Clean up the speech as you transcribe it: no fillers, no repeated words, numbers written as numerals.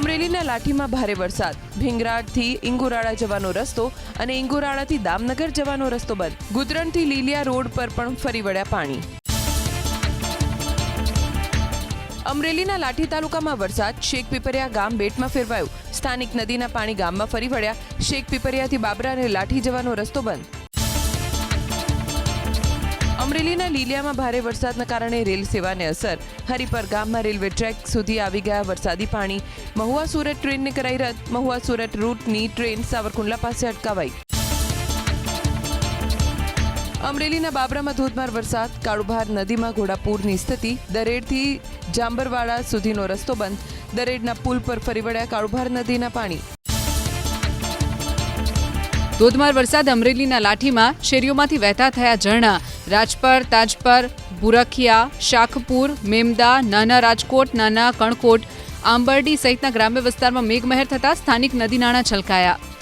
અમરેલીના લાઠીમાં ભારે વરસાદ. ભીંગરાળથી ઇંગોરાળા જવાનો રસ્તો અને ઇંગોરાળાથી દામનગર જવાનો રસ્તો બંધ. ગુદરણથી લીલિયા રોડ પર પણ ફરી વળ્યા પાણી. અમરેલીના લાઠી તાલુકામાં વરસાદ. શેખ પીપરિયા ગામ બેટમાં ફેરવાયું. સ્થાનિક નદીના પાણી ગામમાં ફરી વળ્યા. શેખ પીપરિયાથી બાબરા અને લાઠી જવાનો રસ્તો બંધ. અમરેલીના લીલિયામાં ભારે વરસાદના કારણે રેલ સેવાને અસર. હરિપર ગામમાં રેલવે ટ્રેક સુધી આવી ગયા વરસાદી પાણી. મહુવા સુરત ટ્રેનને કરાઈ રદ. મહુવા સુરત રૂટની ટ્રેન સાવરકુંડલા પાસે અટકાવાઈ. અમરેલીના બાબરામાં ધોધમાર વરસાદ. કાળુભાર નદીમાં ઘોડાપૂરની સ્થિતિ. દરેડથી જાંબરવાડા સુધીનો રસ્તો બંધ. દરેડના પુલ પર ફરી વળ્યા કાળુભાર નદીના પાણી. ધોધમાર વરસાદ. અમરેલીના લાઠીમાં શેરીઓમાંથી વહેતા થયા ઝરણા. રાજપર, તાજપર, ભુરખિયા, શાખપુર, મેમદા, નાના રાજકોટ, નાના કણકોટ, આંબરડી સહિતના ગ્રામ્ય વિસ્તારમાં મેઘમહેર થતા સ્થાનિક નદી નાળા છલકાયા.